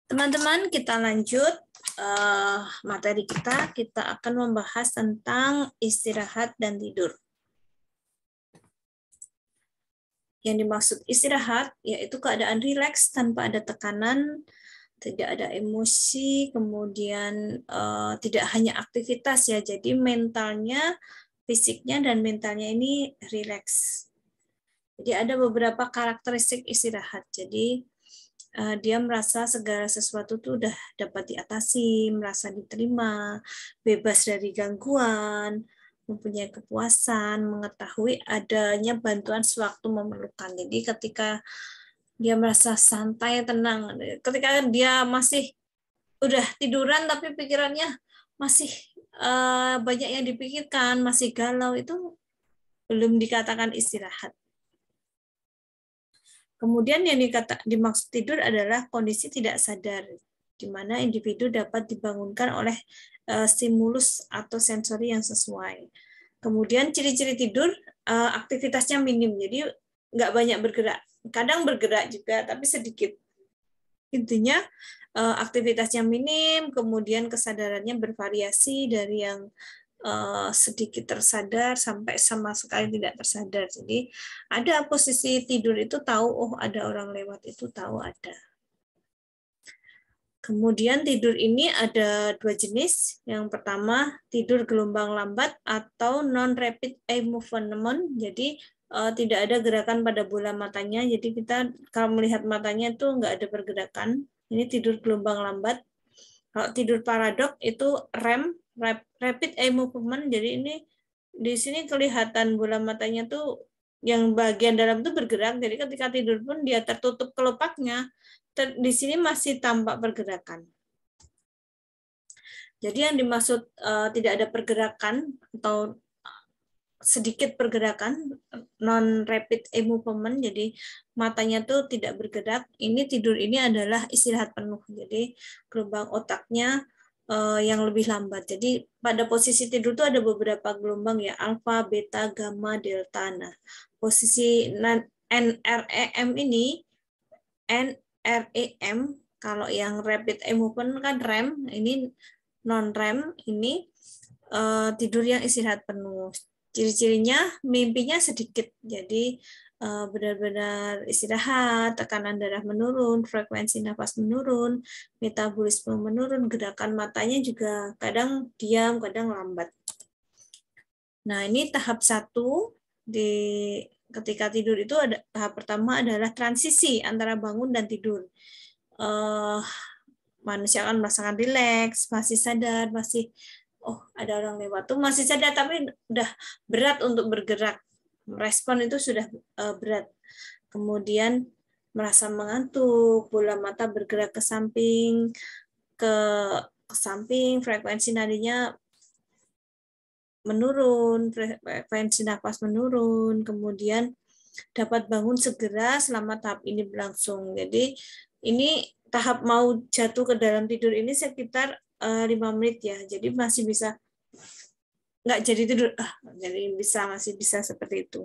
Teman-teman, kita lanjut materi kita. Kita akan membahas tentang istirahat dan tidur. Yang dimaksud istirahat yaitu keadaan rileks tanpa ada tekanan, tidak ada emosi, kemudian tidak hanya aktivitas ya. Jadi mentalnya, fisiknya dan mentalnya ini rileks. Jadi ada beberapa karakteristik istirahat. Jadi dia merasa segala sesuatu itu udah dapat diatasi, merasa diterima, bebas dari gangguan, mempunyai kepuasan, mengetahui adanya bantuan sewaktu memerlukan. Jadi ketika dia merasa santai, tenang, ketika dia masih udah tiduran tapi pikirannya masih banyak yang dipikirkan, masih galau, itu belum dikatakan istirahat. Kemudian yang dimaksud tidur adalah kondisi tidak sadar, di mana individu dapat dibangunkan oleh stimulus atau sensori yang sesuai. Kemudian ciri-ciri tidur, aktivitasnya minim, jadi nggak banyak bergerak. Kadang bergerak juga, tapi sedikit. Intinya aktivitasnya minim, kemudian kesadarannya bervariasi dari yang sedikit tersadar sampai sama sekali tidak tersadar. Jadi ada posisi tidur itu tahu, oh ada orang lewat, itu tahu ada. Kemudian tidur ini ada dua jenis. Yang pertama tidur gelombang lambat atau non-rapid eye movement. Jadi tidak ada gerakan pada bola matanya. Jadi kita kalau melihat matanya itu nggak ada pergerakan. Ini tidur gelombang lambat. Kalau tidur paradok itu REM, rapid eye movement. Jadi ini di sini kelihatan bola matanya tuh yang bagian dalam itu bergerak. Jadi ketika tidur pun dia tertutup kelopaknya. Di sini masih tampak pergerakan. Jadi yang dimaksud tidak ada pergerakan atau sedikit pergerakan, non rapid eye movement, jadi matanya tuh tidak bergerak. Ini tidur ini adalah istirahat penuh. Jadi gelombang otaknya yang lebih lambat. Jadi pada posisi tidur itu ada beberapa gelombang ya, alfa, beta, gamma, delta. Nah, posisi NREM ini, NREM, kalau yang rapid eye movement kan REM, ini non-REM, ini tidur yang istirahat penuh. Ciri-cirinya mimpinya sedikit, jadi benar-benar istirahat, tekanan darah menurun, frekuensi nafas menurun, metabolisme menurun, gerakan matanya juga kadang diam, kadang lambat. Nah, ini tahap 1 ketika tidur itu ada tahap pertama adalah transisi antara bangun dan tidur. Manusia akan merasakan rileks, masih sadar, masih oh ada orang lewat tuh masih sadar tapi udah berat untuk bergerak, respon itu sudah berat. Kemudian merasa mengantuk, bola mata bergerak ke samping, frekuensi nadinya menurun, frekuensi nafas menurun, kemudian dapat bangun segera selama tahap ini berlangsung. Jadi ini tahap mau jatuh ke dalam tidur ini sekitar 5 menit ya, jadi masih bisa nggak jadi tidur, jadi masih bisa seperti itu.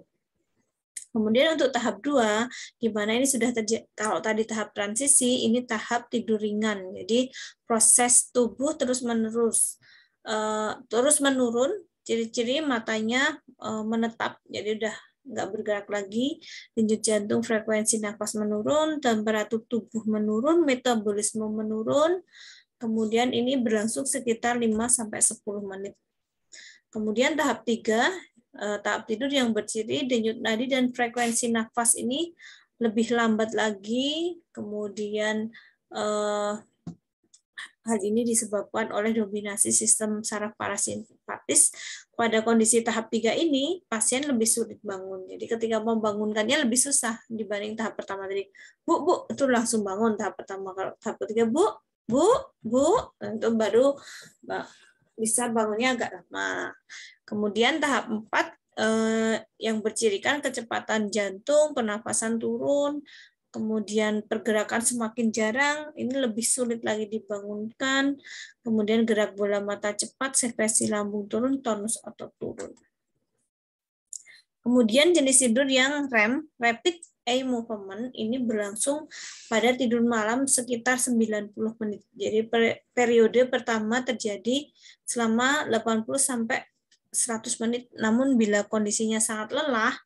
Kemudian untuk tahap 2, di mana ini sudah kalau tadi tahap transisi, ini tahap tidur ringan. Jadi proses tubuh terus menurun, ciri-ciri matanya menetap, jadi udah nggak bergerak lagi, denyut jantung, frekuensi nafas menurun, temperatur tubuh menurun, metabolisme menurun. Kemudian ini berlangsung sekitar 5-10 menit. Kemudian tahap 3, tahap tidur yang berciri denyut nadi dan frekuensi nafas ini lebih lambat lagi. Kemudian hal ini disebabkan oleh dominasi sistem saraf parasimpatis. Pada kondisi tahap 3 ini, pasien lebih sulit bangun. Jadi ketika membangunkannya lebih susah dibanding tahap pertama tadi. Bu, itu langsung bangun tahap pertama. Kalau tahap ketiga, Bu, itu baru bisa bangunnya agak lama. Kemudian tahap 4 yang bercirikan kecepatan jantung, pernapasan turun, kemudian pergerakan semakin jarang, ini lebih sulit lagi dibangunkan, kemudian gerak bola mata cepat, sekresi lambung turun, tonus otot turun. Kemudian jenis tidur yang REM, rapid eye movement ini berlangsung pada tidur malam sekitar 90 menit. Jadi periode pertama terjadi selama 80 sampai 100 menit. Namun bila kondisinya sangat lelah,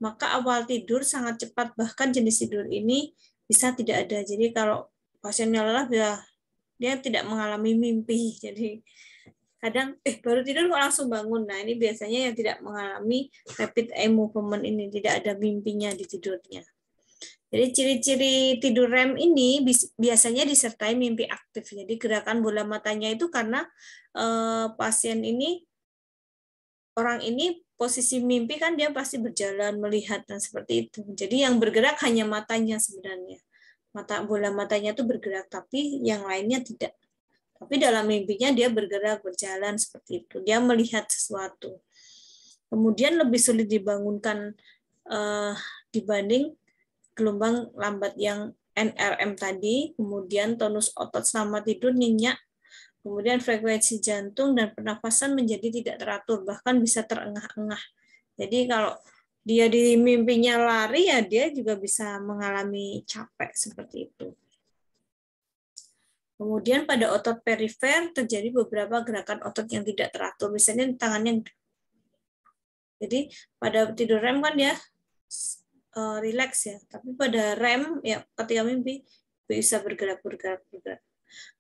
maka awal tidur sangat cepat, bahkan jenis tidur ini bisa tidak ada. Jadi kalau pasiennya lelah, dia tidak mengalami mimpi. Jadi kadang baru tidur kok langsung bangun. Nah, ini biasanya yang tidak mengalami rapid eye movement ini, tidak ada mimpinya di tidurnya. Jadi ciri-ciri tidur REM ini biasanya disertai mimpi aktif. Jadi gerakan bola matanya itu karena pasien ini, orang ini posisi mimpi kan dia pasti berjalan, melihat, dan seperti itu. Jadi yang bergerak hanya matanya sebenarnya. Bola matanya itu bergerak, tapi yang lainnya tidak. Tapi dalam mimpinya dia bergerak, berjalan seperti itu. Dia melihat sesuatu. Kemudian lebih sulit dibangunkan dibanding gelombang lambat yang NRM tadi. Kemudian tonus otot selama tidur nyenyak. Kemudian frekuensi jantung dan pernafasan menjadi tidak teratur, bahkan bisa terengah-engah. Jadi kalau dia di mimpinya lari, ya dia juga bisa mengalami capek seperti itu. Kemudian pada otot perifer terjadi beberapa gerakan otot yang tidak teratur, misalnya tangannya. Jadi pada tidur REM kan dia rileks ya, tapi pada REM ya ketika mimpi bisa bergerak.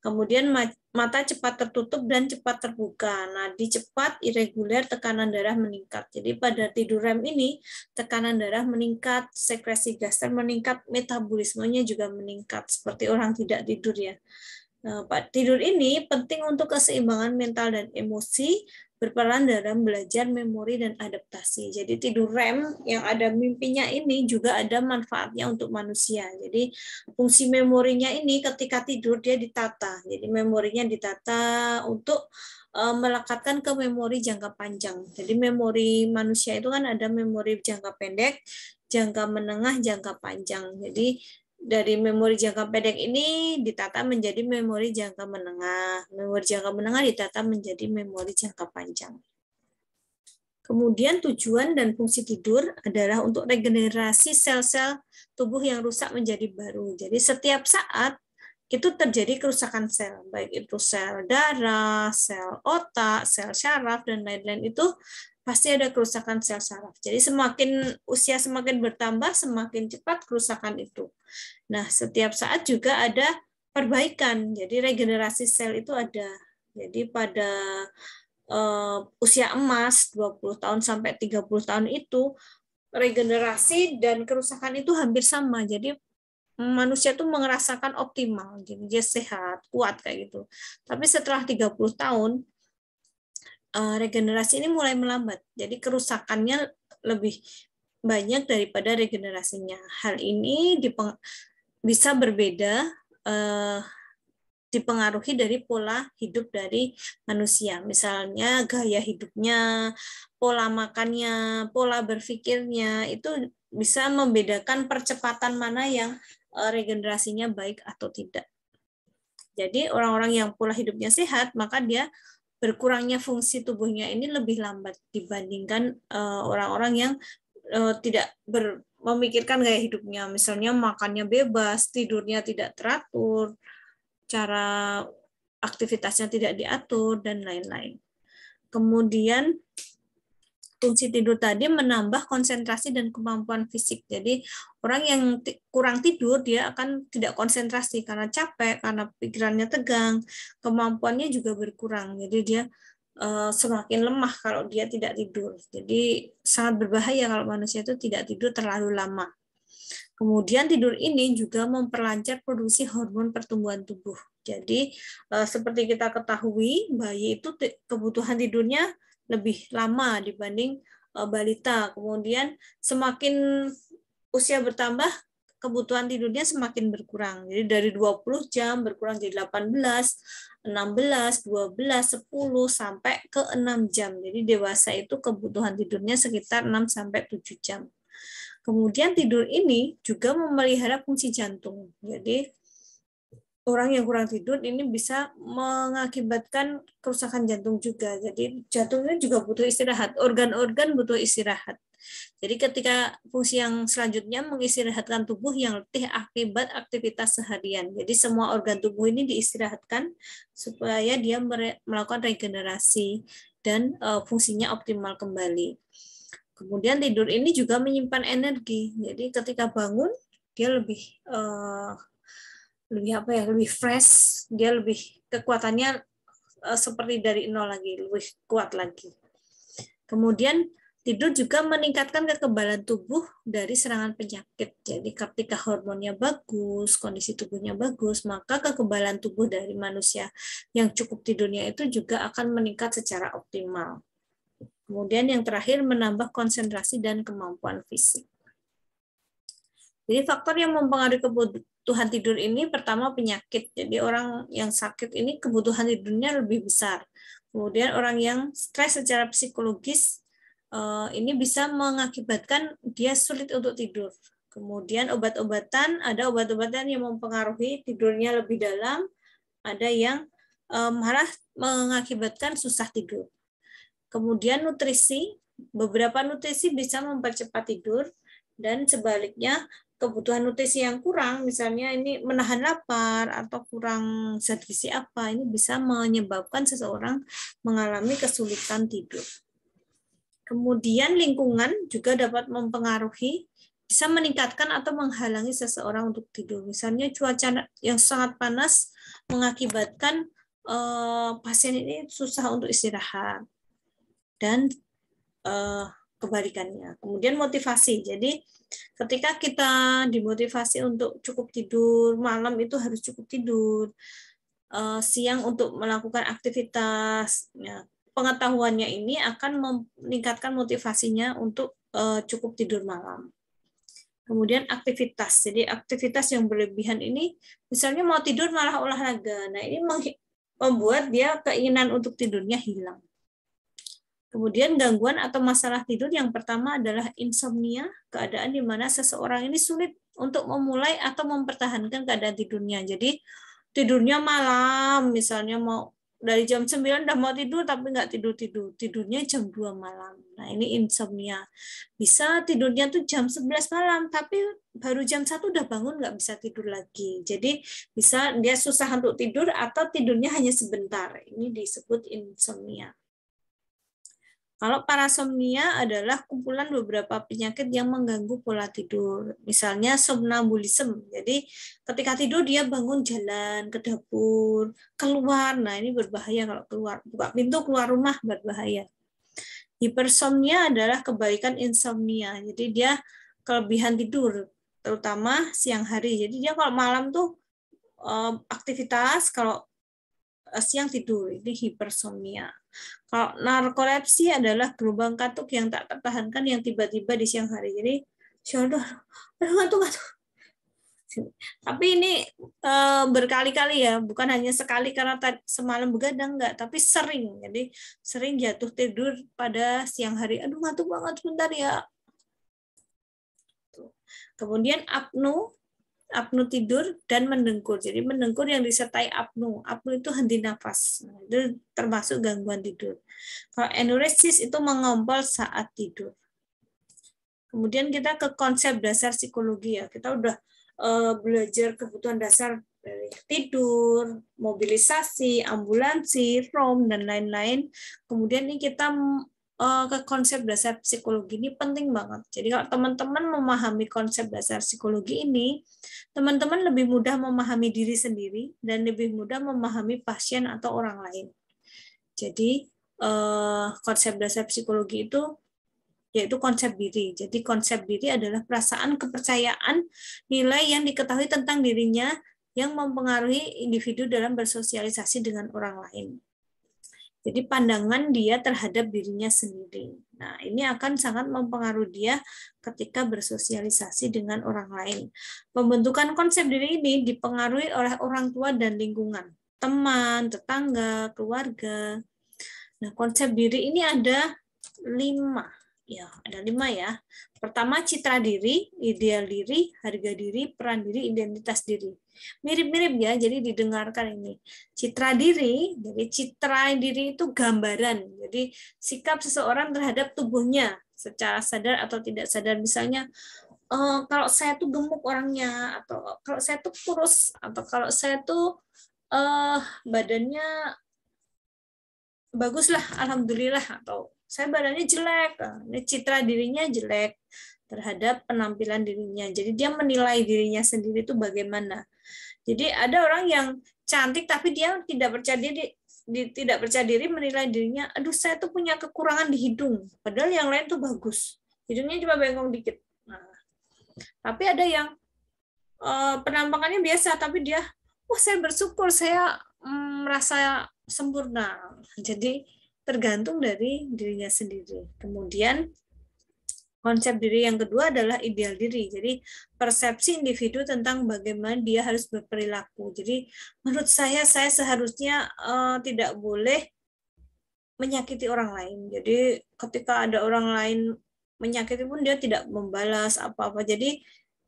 Kemudian mata cepat tertutup dan cepat terbuka. Nadi cepat, irreguler, tekanan darah meningkat. Jadi pada tidur REM ini tekanan darah meningkat, sekresi gas meningkat, metabolismenya juga meningkat seperti orang tidak tidur ya. Nah, tidur ini penting untuk keseimbangan mental dan emosi, berperan dalam belajar, memori, dan adaptasi. Jadi tidur REM yang ada mimpinya ini juga ada manfaatnya untuk manusia. Jadi fungsi memorinya ini ketika tidur dia ditata. Jadi memorinya ditata untuk melekatkan ke memori jangka panjang. Jadi memori manusia itu kan ada memori jangka pendek, jangka menengah, jangka panjang. Jadi dari memori jangka pendek ini ditata menjadi memori jangka menengah. Memori jangka menengah ditata menjadi memori jangka panjang. Kemudian tujuan dan fungsi tidur adalah untuk regenerasi sel-sel tubuh yang rusak menjadi baru. Jadi setiap saat itu terjadi kerusakan sel, baik itu sel darah, sel otak, sel syaraf, dan lain-lain itu pasti ada kerusakan sel saraf. Jadi semakin usia semakin bertambah, semakin cepat kerusakan itu. Nah, setiap saat juga ada perbaikan. Jadi regenerasi sel itu ada. Jadi pada usia emas 20 tahun sampai 30 tahun itu regenerasi dan kerusakan itu hampir sama. Jadi manusia itu merasakan optimal. Jadi dia sehat, kuat kayak gitu. Tapi setelah 30 tahun regenerasi ini mulai melambat. Jadi kerusakannya lebih banyak daripada regenerasinya. Hal ini bisa berbeda dipengaruhi dari pola hidup dari manusia. Misalnya gaya hidupnya, pola makannya, pola berpikirnya, itu bisa membedakan percepatan mana yang regenerasinya baik atau tidak. Jadi orang-orang yang pola hidupnya sehat, maka dia berkurangnya fungsi tubuhnya ini lebih lambat dibandingkan orang-orang yang tidak memikirkan gaya hidupnya, misalnya makannya bebas, tidurnya tidak teratur, cara aktivitasnya tidak diatur, dan lain-lain. Kemudian fungsi tidur tadi menambah konsentrasi dan kemampuan fisik. Jadi orang yang kurang tidur dia akan tidak konsentrasi karena capek, karena pikirannya tegang, kemampuannya juga berkurang. Jadi dia semakin lemah kalau dia tidak tidur. Jadi sangat berbahaya kalau manusia itu tidak tidur terlalu lama. Kemudian tidur ini juga memperlancar produksi hormon pertumbuhan tubuh. Jadi seperti kita ketahui, bayi itu kebutuhan tidurnya lebih lama dibanding balita. Kemudian semakin usia bertambah, kebutuhan tidurnya semakin berkurang. Jadi dari 20 jam berkurang jadi 18, 16, 12, 10 sampai ke 6 jam. Jadi dewasa itu kebutuhan tidurnya sekitar 6 sampai 7 jam. Kemudian tidur ini juga memelihara fungsi jantung. Jadi orang yang kurang tidur ini bisa mengakibatkan kerusakan jantung juga. Jadi jantungnya juga butuh istirahat, organ-organ butuh istirahat. Jadi ketika fungsi yang selanjutnya mengistirahatkan tubuh yang letih akibat aktivitas seharian. Jadi semua organ tubuh ini diistirahatkan supaya dia melakukan regenerasi dan fungsinya optimal kembali. Kemudian tidur ini juga menyimpan energi. Jadi ketika bangun dia lebih fresh, dia lebih kekuatannya seperti dari nol lagi, lebih kuat lagi. Kemudian tidur juga meningkatkan kekebalan tubuh dari serangan penyakit. Jadi ketika hormonnya bagus, kondisi tubuhnya bagus, maka kekebalan tubuh dari manusia yang cukup tidurnya itu juga akan meningkat secara optimal. Kemudian yang terakhir menambah konsentrasi dan kemampuan fisik. Jadi faktor yang mempengaruhi kebutuhan tidur ini pertama penyakit. Jadi orang yang sakit ini kebutuhan tidurnya lebih besar. Kemudian orang yang stres secara psikologis ini bisa mengakibatkan dia sulit untuk tidur. Kemudian obat-obatan, ada obat-obatan yang mempengaruhi tidurnya lebih dalam, ada yang malah mengakibatkan susah tidur. Kemudian nutrisi, beberapa nutrisi bisa mempercepat tidur, dan sebaliknya kebutuhan nutrisi yang kurang, misalnya ini menahan lapar atau kurang zat gizi apa, ini bisa menyebabkan seseorang mengalami kesulitan tidur. Kemudian lingkungan juga dapat mempengaruhi, bisa meningkatkan atau menghalangi seseorang untuk tidur. Misalnya cuaca yang sangat panas mengakibatkan pasien ini susah untuk istirahat, dan kebalikannya. Kemudian motivasi. Jadi ketika kita dimotivasi untuk cukup tidur, malam itu harus cukup tidur, siang untuk melakukan aktivitas, ya, pengetahuannya ini akan meningkatkan motivasinya untuk cukup tidur malam. Kemudian aktivitas. Jadi aktivitas yang berlebihan ini, misalnya mau tidur malah olahraga. Nah, ini membuat dia keinginan untuk tidurnya hilang. Kemudian gangguan atau masalah tidur yang pertama adalah insomnia, keadaan di mana seseorang ini sulit untuk memulai atau mempertahankan keadaan tidurnya. Jadi tidurnya malam, misalnya mau dari jam 9 udah mau tidur tapi nggak tidur-tidur. Tidurnya jam 2 malam. Nah, ini insomnia. Bisa tidurnya tuh jam 11 malam, tapi baru jam 1 udah bangun nggak bisa tidur lagi. Jadi bisa dia susah untuk tidur atau tidurnya hanya sebentar. Ini disebut insomnia. Kalau parasomnia adalah kumpulan beberapa penyakit yang mengganggu pola tidur. Misalnya somnambulisme. Jadi ketika tidur dia bangun jalan ke dapur, keluar. Nah, ini berbahaya kalau keluar. Buka pintu keluar rumah berbahaya. Hipersomnia adalah kebalikan insomnia. Jadi dia kelebihan tidur, terutama siang hari. Jadi dia kalau malam tuh aktivitas, kalau siang tidur, ini hipersomnia. Kalau narkolepsi adalah gelombang kantuk yang tak tertahankan yang tiba-tiba di siang hari. Jadi, aduh, ngantuk. Tapi ini berkali-kali ya, bukan hanya sekali karena semalam begadang, enggak, tapi sering. Jadi sering jatuh tidur pada siang hari. Aduh, ngantuk banget, sebentar ya. Kemudian apnu tidur dan mendengkur. Jadi mendengkur yang disertai apnu. Apnu itu henti nafas. Itu termasuk gangguan tidur. Kalau enuresis itu mengompol saat tidur. Kemudian kita ke konsep dasar psikologi ya. Kita udah belajar kebutuhan dasar dari tidur, mobilisasi, ambulansi, ROM, dan lain-lain. Kemudian ini kita ke konsep dasar psikologi ini penting banget. Jadi kalau teman-teman memahami konsep dasar psikologi ini, teman-teman lebih mudah memahami diri sendiri dan lebih mudah memahami pasien atau orang lain. Jadi konsep dasar psikologi itu yaitu konsep diri. Jadi konsep diri adalah perasaan, kepercayaan, nilai yang diketahui tentang dirinya yang mempengaruhi individu dalam bersosialisasi dengan orang lain. Jadi pandangan dia terhadap dirinya sendiri. Nah, ini akan sangat mempengaruhi dia ketika bersosialisasi dengan orang lain. Pembentukan konsep diri ini dipengaruhi oleh orang tua dan lingkungan, teman, tetangga, keluarga. Nah, konsep diri ini ada 5 Ya, ada 5 ya. Pertama, citra diri, ideal diri, harga diri, peran diri, identitas diri. Mirip-mirip ya, jadi didengarkan ini. Citra diri, jadi citra diri itu gambaran. Jadi sikap seseorang terhadap tubuhnya secara sadar atau tidak sadar. Misalnya, kalau saya tuh gemuk orangnya, atau kalau saya tuh kurus, atau kalau saya tuh badannya baguslah, alhamdulillah, atau saya badannya jelek, ini citra dirinya jelek terhadap penampilan dirinya. Jadi dia menilai dirinya sendiri itu bagaimana. Jadi ada orang yang cantik tapi dia tidak percaya diri menilai dirinya, aduh saya tuh punya kekurangan di hidung, padahal yang lain tuh bagus, hidungnya cuma bengkok dikit. Nah, tapi ada yang penampakannya biasa tapi dia, saya bersyukur, saya merasa sempurna. Jadi tergantung dari dirinya sendiri. Kemudian konsep diri yang kedua adalah ideal diri. Jadi persepsi individu tentang bagaimana dia harus berperilaku. Jadi menurut saya seharusnya tidak boleh menyakiti orang lain. Jadi ketika ada orang lain menyakiti pun dia tidak membalas apa-apa. Jadi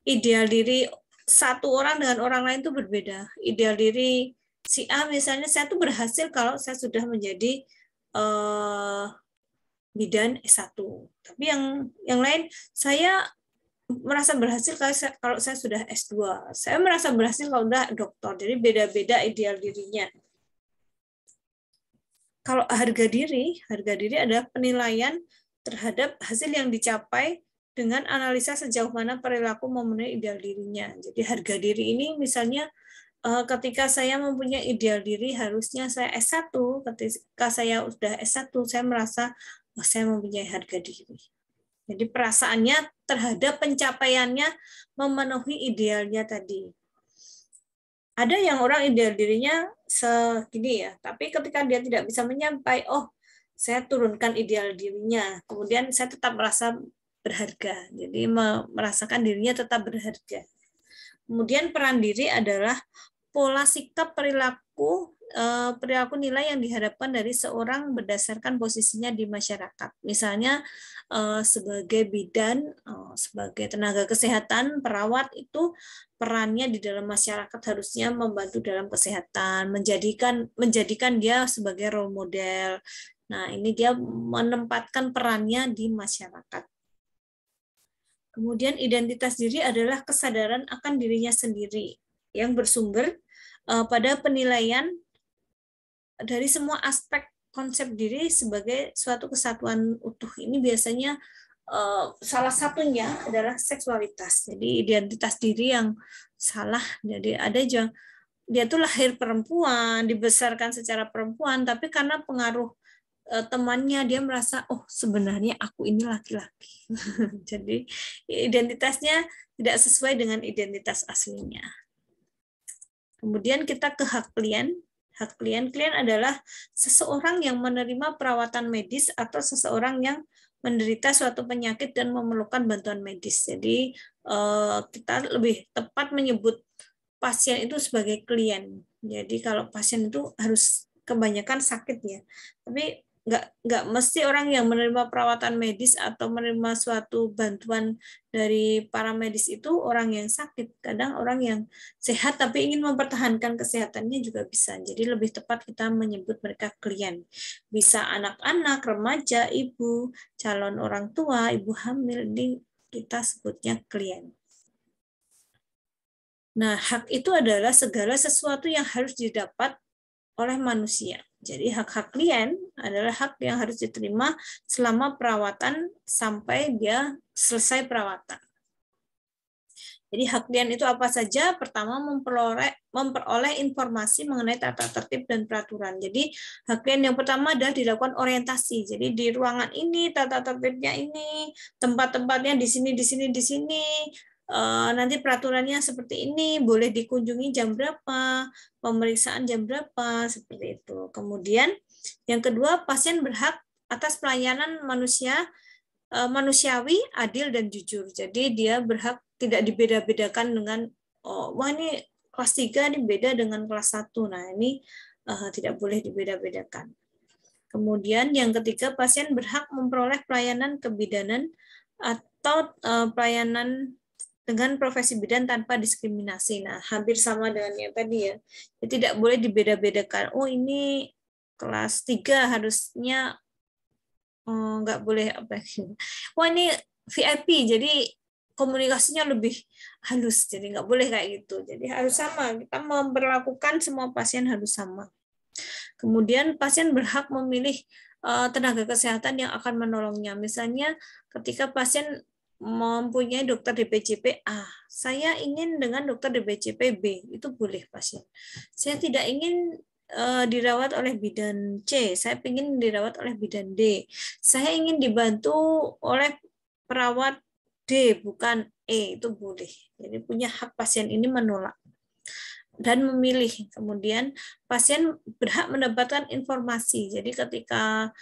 ideal diri satu orang dengan orang lain itu berbeda. Ideal diri si A misalnya, saya tuh berhasil kalau saya sudah menjadi bidan S1. Tapi yang lain, saya merasa berhasil kalau saya sudah S2. Saya merasa berhasil kalau udah doktor. Jadi beda-beda ideal dirinya. Kalau harga diri adalah penilaian terhadap hasil yang dicapai dengan analisa sejauh mana perilaku memenuhi ideal dirinya. Jadi harga diri ini misalnya ketika saya mempunyai ideal diri harusnya saya S1, ketika saya sudah S1 saya merasa saya mempunyai harga diri. Jadi perasaannya terhadap pencapaiannya memenuhi idealnya tadi. Ada yang orang ideal dirinya segini ya, tapi ketika dia tidak bisa menyampai, saya turunkan ideal dirinya, kemudian saya tetap merasa berharga. Jadi merasakan dirinya tetap berharga. Kemudian peran diri adalah pola sikap perilaku nilai yang diharapkan dari seorang berdasarkan posisinya di masyarakat. Misalnya sebagai bidan, sebagai tenaga kesehatan, perawat itu perannya di dalam masyarakat harusnya membantu dalam kesehatan, menjadikan dia sebagai role model. Nah, ini dia menempatkan perannya di masyarakat. Kemudian identitas diri adalah kesadaran akan dirinya sendiri yang bersumber pada penilaian dari semua aspek konsep diri sebagai suatu kesatuan utuh. Ini biasanya salah satunya adalah seksualitas. Jadi identitas diri yang salah. Jadi ada dia tuh lahir perempuan, dibesarkan secara perempuan, tapi karena pengaruh temannya dia merasa sebenarnya aku ini laki-laki. Jadi identitasnya tidak sesuai dengan identitas aslinya. Kemudian kita ke hak klien. Hak klien adalah seseorang yang menerima perawatan medis atau seseorang yang menderita suatu penyakit dan memerlukan bantuan medis. Jadi kita lebih tepat menyebut pasien itu sebagai klien. Jadi kalau pasien itu harus kebanyakan sakit ya. Tapi nggak mesti orang yang menerima perawatan medis atau menerima suatu bantuan dari para medis itu orang yang sakit. Kadang orang yang sehat tapi ingin mempertahankan kesehatannya juga bisa. Jadi lebih tepat kita menyebut mereka klien. Bisa anak-anak, remaja, ibu, calon orang tua, ibu hamil, ini kita sebutnya klien. Nah, hak itu adalah segala sesuatu yang harus didapat oleh manusia. Jadi hak-hak klien adalah hak yang harus diterima selama perawatan sampai dia selesai perawatan. Jadi hak klien itu apa saja? Pertama, memperoleh informasi mengenai tata tertib dan peraturan. Jadi hak klien yang pertama adalah dilakukan orientasi. Jadi di ruangan ini, tata tertibnya ini, tempat-tempatnya di sini, di sini, di sini. Nanti peraturannya seperti ini, boleh dikunjungi jam berapa, pemeriksaan jam berapa, seperti itu. Kemudian yang kedua, pasien berhak atas pelayanan manusiawi, adil, dan jujur. Jadi dia berhak tidak dibeda-bedakan dengan, wah ini kelas 3 ini beda dengan kelas 1. Nah ini tidak boleh dibeda-bedakan. Kemudian yang ketiga, pasien berhak memperoleh pelayanan kebidanan atau pelayanan dengan profesi bidan tanpa diskriminasi. Nah, hampir sama dengan yang tadi ya. Jadi tidak boleh dibeda-bedakan. Oh, ini kelas 3 harusnya nggak boleh apa. Wah, ini VIP, jadi komunikasinya lebih halus. Jadi nggak boleh kayak gitu. Jadi harus sama. Kita memperlakukan semua pasien harus sama. Kemudian pasien berhak memilih tenaga kesehatan yang akan menolongnya. Misalnya ketika pasien mempunyai dokter DPJP A, saya ingin dengan dokter DPJP B, itu boleh pasien. Saya tidak ingin dirawat oleh bidan C, saya ingin dirawat oleh bidan D. Saya ingin dibantu oleh perawat D, bukan E, itu boleh. Jadi punya hak pasien ini menolak dan memilih. Kemudian pasien berhak mendapatkan informasi. Jadi ketika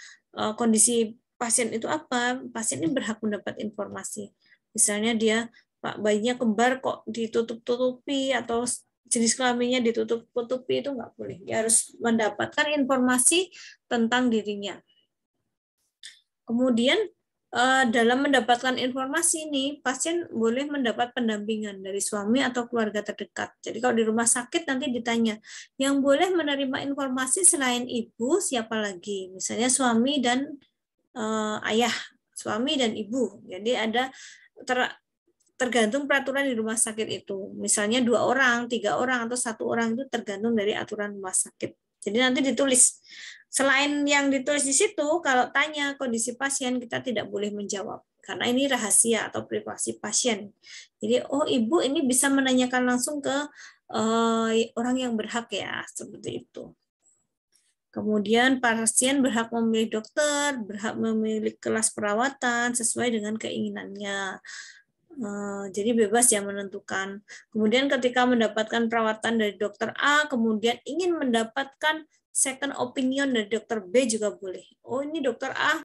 kondisi pasien itu apa, pasien ini berhak mendapat informasi. Misalnya dia, Pak, bayinya kembar kok ditutup-tutupi atau jenis kelaminnya ditutup-tutupi, itu nggak boleh. Dia harus mendapatkan informasi tentang dirinya. Kemudian dalam mendapatkan informasi ini, pasien boleh mendapat pendampingan dari suami atau keluarga terdekat. Jadi kalau di rumah sakit nanti ditanya, yang boleh menerima informasi selain ibu siapa lagi? Misalnya suami dan ayah, suami dan ibu. Jadi ada tergantung peraturan di rumah sakit itu. Misalnya 2 orang, 3 orang, atau 1 orang, itu tergantung dari aturan rumah sakit. Jadi nanti ditulis. Selain yang ditulis di situ, kalau tanya kondisi pasien, kita tidak boleh menjawab. Karena ini rahasia atau privasi pasien. Jadi, oh ibu ini bisa menanyakan langsung ke orang yang berhak ya, seperti itu. Kemudian pasien berhak memilih dokter, berhak memilih kelas perawatan sesuai dengan keinginannya. Jadi bebas ya menentukan. Kemudian ketika mendapatkan perawatan dari dokter A, kemudian ingin mendapatkan second opinion dari dokter B juga boleh. Oh, ini dokter A